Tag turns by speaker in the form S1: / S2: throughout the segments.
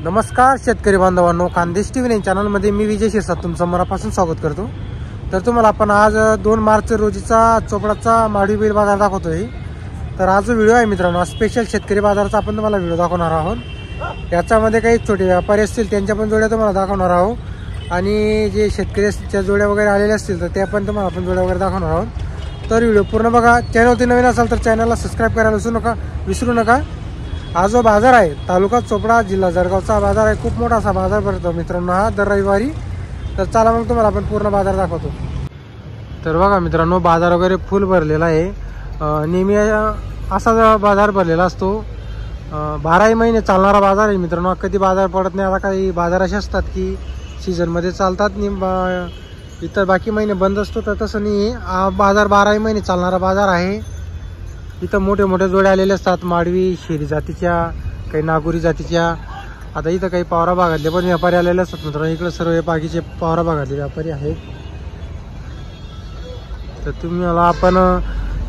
S1: नमस्कार शेतकरी बांधवांनो, खानदेश टीव्ही चॅनलमध्ये मी विजय शिरसाट तुमचं मनापासून स्वागत करतो। तर तुम्हाला आपण आज 2 मार्च रोजीचा चोपडाचा माडी बैल बाजार दाखवतोय। तर आज जो व्हिडिओ आहे मित्रांनो, स्पेशल शेतकरी बाजाराचा आपण तुम्हाला व्हिडिओ दाखवणार आहोत। याच्यामध्ये काही छोटे व्यापारी असतील त्यांच्या पण जोड्या तुम्हाला दाखवणार आहोत आणि जे शेतकऱ्याच्या जोड्या वगैरे आलेल्या असतील तर त्या पण तुम्हाला आपण जोड्या वगैरे दाखवणार आहोत। तर व्हिडिओ पूर्ण बघा। चॅनलवरती नवीन असाल तर चॅनलला सबस्क्राईब करायला विसरू नका। हा जो बाजार आहे तालुका चोपडा जिल्हा जळगावचा बाजार आहे, खूप मोठा असा बाजार भरतो मित्रांनो हा दर रविवारी। तर चला मग तुम्हाला आपण पूर्ण बाजार दाखवतो। तर बघा मित्रांनो, बाजार वगैरे फुल भरलेला आहे। नेहमी असा बाजार भरलेला असतो, 12 महिने चालणारा बाजार आहे मित्रांनो। कधी बाजार पडत नाही। आता काही बाजार असे असतात की सीझनमध्ये चालतात, इतर बाकी महिने बंद असतो, तर तसं नाही। हा बाजार 12 महिने चालणारा बाजार आहे। इथं मोठे मोठे जोडे आलेले असतात, माडवी शेरी जातीच्या, काही नागोरी जातीच्या। आता इथं काही पावरा भागातले पण व्यापारी आलेले असतात मित्रांनो। इकडे सर्व बाकीचे पावरा भागातले व्यापारी आहेत। तर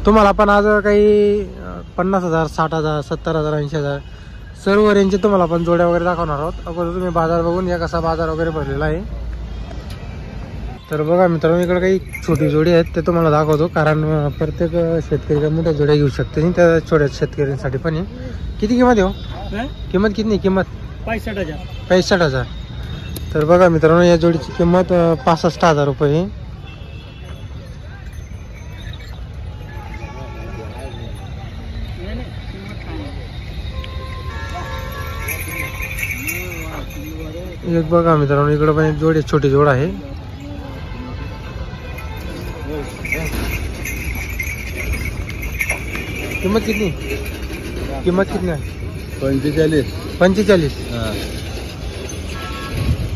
S1: तुम्हाला आपण आज काही 50,000, 60,000, 70,000, 80,000 सर्व रेंजचे तुम्हाला आपण जोड्या वगैरे दाखवणार आहोत। अगोदर तुम्ही बाजार बघून या कसा बाजार वगैरे भरलेला आहे। तर बघा मित्रांनो, इकडे काही छोटी जोडी आहेत ते तुम्हाला दाखवतो, कारण प्रत्येक शेतकरी मोठ्या जोड्या घेऊ शकते त्या छोट्या शेतकऱ्यांसाठी पण आहे। किती किंमत आहे हो? किंमत किती? किंमत
S2: 65,000।
S1: 65,000। तर बघा मित्रांनो, या जोडीची किंमत 65,000 रुपये आहे। एक बघा मित्रांनो, इकडे पण एक जोडी छोटी जोड आहे। किंमत कितनी? किंमत कितनी आहे? 45।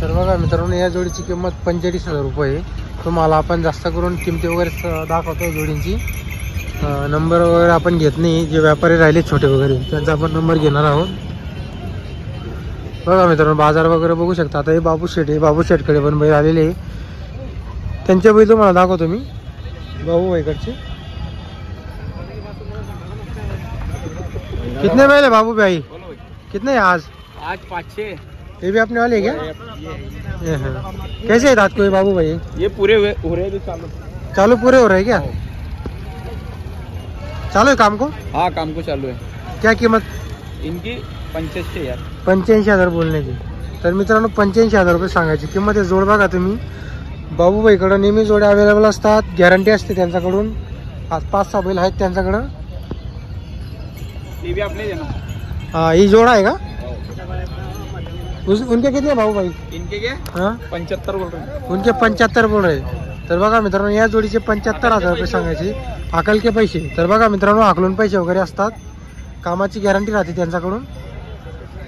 S1: तर बघा मित्रांनो, या जोडीची किंमत 45,000 रुपये आहे। तुम्हाला आपण जास्त करून किमती वगैरे दाखवतो जोडींची। नंबर वगैरे आपण घेत नाही, जे व्यापारी राहिले छोटे वगैरे त्यांचा आपण नंबर घेणार आहोत। बघा मित्रांनो, बाजार वगैरे बघू शकता। आता हे बाबू शेठकडे पण बैल आलेले आहे, त्यांचे बैल तुम्हाला दाखवतो मी। बाबू भाईकडचे कितने बैल है बाबू भाई? कितने हैं आज?
S2: 5-6।
S1: ये भी अपने वाले क्या? ये है। कैसे है रात को ये बाबू भाई?
S2: ये पूरे हो रहे हैं,
S1: चालू पूरे हो रहे हैं क्या? चालू है काम को?
S2: हाँ, काम को चालू है।
S1: क्या कीमत
S2: इनकी 85,000।
S1: 85,000 बोलण्याची। तर मित्रांनो, 85,000 रुपये सांगायची किंमत आहे। जोड बघा तुम्ही, बाबूबाईकडं नेहमी जोड्या अवेलेबल असतात, गॅरंटी असते त्यांच्याकडून। आज 5-6 बैल आहेत त्यांच्याकडं।
S2: ये भी आपने देना।
S1: हाँ, ये जोड़ा है का? उनके कितने बाबू भाई?
S2: इनके क्या?
S1: हाँ,
S2: 75 बोल रहे हैं।
S1: उनके 75 बोल रहे। तर बघा मित्रांनो, या जोडीचे 75,000 रुपये सांगायचे, आकलके पैसे। तर बघा मित्रांनो, आकलून पैसे वगैरे असतात, कामाची गॅरंटी राहते त्यांच्याकडून।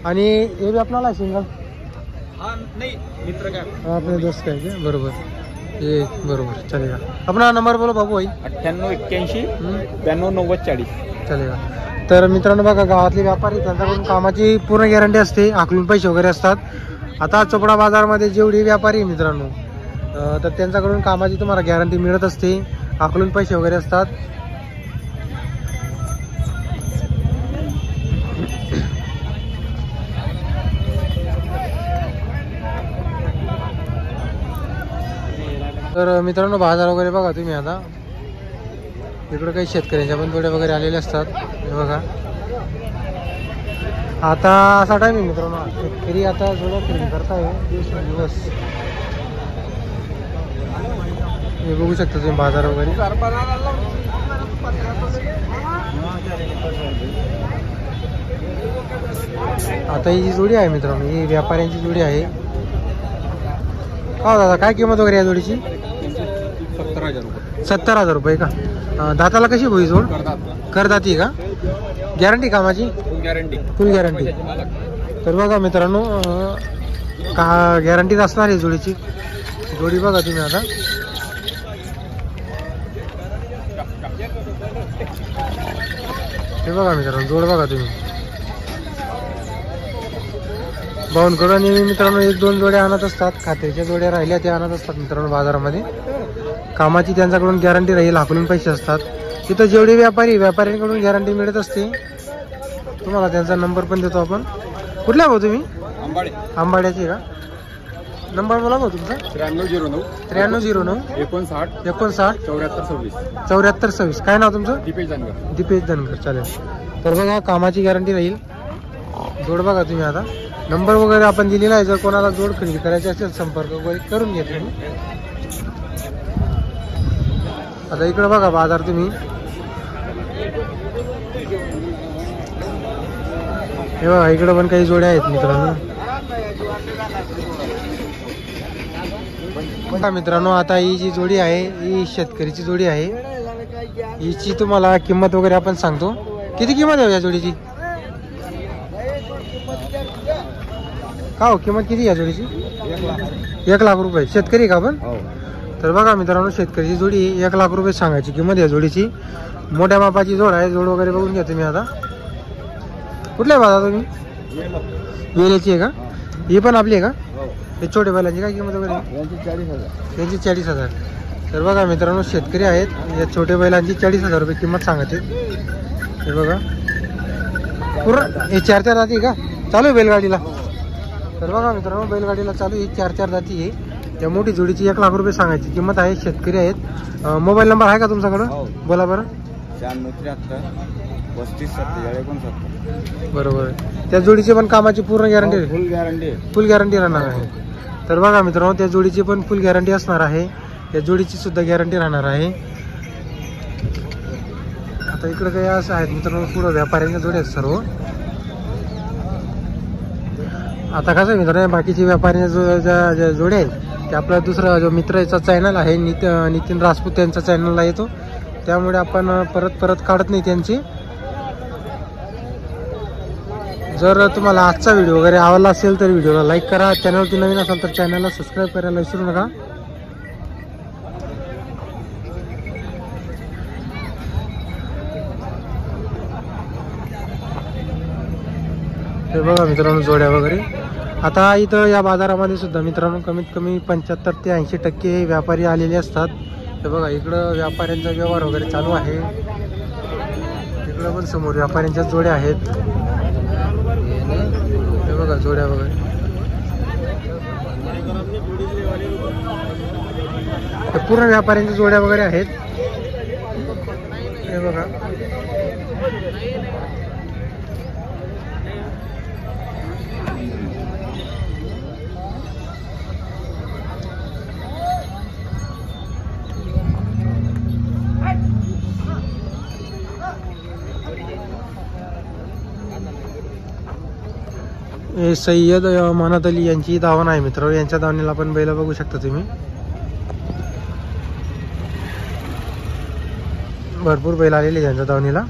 S1: आणि हे भी आपल्याला सिंगल?
S2: हाँ, नहीं मित्र का
S1: आपले दोस्त काय क्या? बरोबर, ये बरोबर चलेगा। अपना नंबर बोलो बाबू भाई।
S2: 9881 92 90 40
S1: चलेगा। तर मित्रांनो बघा, गावातले व्यापारी त्यांच्याकडून कामाची पूर्ण गॅरंटी असते, आकलून पैसे वगैरे असतात। आता चोपडा बाजारमध्ये जेवढे व्यापारी आहे मित्रांनो, तर त्यांच्याकडून कामाची तुम्हाला गॅरंटी मिळत असते, आकलून पैसे वगैरे असतात। तर मित्रांनो, बाजार वगैरे बघा तुम्ही। आता इकडे काही शेतकऱ्यांच्या पण जोड्या वगैरे आलेले असतात, हे बघा। आता असा टाइम आहे मित्रांनो, शेतकरी आता जोड्या खरेदी करताय दिवस। हे बघू शकता तुम्ही बाजार वगैरे। आता ही जी जोडी आहे मित्रांनो, ही व्यापाऱ्यांची जोडी आहे। का दादा, काय किंमत वगैरे या जोडीची?
S2: 70,000 रुपये।
S1: 70,000 रुपये का? दाताला कशी होई जोड? करदाती का? गॅरंटी कामाची? फुल गॅरंटी। तर बघा मित्रांनो, का गॅरंटीच असणार आहे जोडीची। जोडी बघा तुम्ही आता। हे बघा मित्रांनो, जोड बघा तुम्ही। भाऊंकडून नेहमी मित्रांनो 1-2 जोड्या आणत असतात, खात्याच्या जोड्या राहिल्या त्या आणत असतात मित्रांनो बाजारामध्ये। कामाची त्यांच्याकडून गॅरंटी राहील, हाकलून पैसे असतात। तिथं जेवढे व्यापाऱ्यांकडून गॅरंटी मिळत असते। तुम्हाला त्यांचा नंबर पण देतो आपण। कुठल्या भाऊ तुम्ही?
S2: आंबाडे
S1: आंबाड्याची का? नंबर बोला भाऊ तुमचा.
S2: 9309
S1: 9309
S2: 59
S1: 59
S2: 74 26.
S1: 74 26. काय नाव तुमचं?
S2: दीपेश जानकर.
S1: दीपेश धनगर. चालेल. तर बघा कामाची गॅरंटी राहील. जोड बघा तुम्ही आता. नंबर वगैरे आपण दिलेला आहे. जर कोणाला जोड खरेदी करायची असेल संपर्क वगैरे करून घ्या तुम्ही. आता इकडे बघा बाजार तुम्ही. हे बघा इकडे पण काही जोड्या आहेत मित्रांनो. बघा मित्रांनो आता ही जी जोडी आहे ही शेतकरीची जोडी आहे. हिची तुम्हाला किंमत वगैरे आपण सांगतो. किती किंमत आहे या जोडीची? का हो किंमत किती या जोडीची? 1 लाख रुपये. शेतकरी का आपण? तर बघा मित्रांनो शेतकरीची जोडी 1 लाख रुपये सांगायची किंमत या जोडीची. मोठ्या मापाची जोड आहे. जोड वगैरे बघून घ्या तुम्ही. आता कुठल्या बाजार तुम्ही? वेलेची आहे का? ही पण आपली आहे का? हे छोटे बैलांची काय किंमत वगैरे? यांची 40,000. तर बघा मित्रांनो शेतकरी आहेत. या छोटे बैलांची 40,000 रुपये किंमत सांगायची. हे बघा पूर्ण हे 4 जाती का? चालू आहे बैलगाडीला. तर बघा मित्रांनो बैलगाडीला चालू ही 4 जाती आहे. त्या मोठी जोडीची 1 लाख रुपये सांगायची किंमत आहे. शेतकरी आहेत. मोबाईल नंबर आहे का तुमच्याकडं? बोला बरं.
S2: 9373 35
S1: बरोबर. त्या जोडीची पण कामाची पूर्ण गॅरंटी?
S2: फुल गॅरंटी.
S1: फुल गॅरंटी राहणार आहे. तर बघा मित्रांनो त्या जोडीची पण फुल गॅरंटी असणार आहे. त्या जोडीची सुद्धा गॅरंटी राहणार आहे. आता इकडे काही असं आहेत मित्रांनो पुढं व्यापाऱ्यांच्या जोड्या आहेत सर्व. आता कसं आहे मित्रांनो बाकीचे व्यापाऱ्यांच्या ज्या जोड्या आहेत ते आपला दुसरा जो मित्राचा चॅनल आहे नितीन राजपूत त्यांचा चॅनलला येतो. त्यामुळे आपण परत काढत नाही त्यांची. जर तुम्हाला आजचा व्हिडिओ वगैरे आवडला असेल तर व्हिडिओला लाईक करा. चॅनलवरती नवीन असाल तर चॅनलला सबस्क्राईब करायला विसरू नका. हे बघा मित्रांनो जोड्या वगैरे. आता इथं या बाजारामध्ये सुद्धा मित्रांनो कमीत कमी 75 ते 80% व्यापारी आलेले असतात. हे बघा इकडं व्यापाऱ्यांचा व्यवहार वगैरे चालू आहे. इकडं पण समोर व्यापाऱ्यांच्या जोड्या आहेत. हे बघा जोड्या वगैरे. पूर्ण व्यापाऱ्यांच्या जोड्या वगैरे आहेत. हे बघा हे सय्यद अमानत अली यांची दावण आहे मित्रांनो. यांच्या दावणीला पण बैल बघू शकता तुम्ही. भरपूर बैल आलेले यांच्या दावणीला.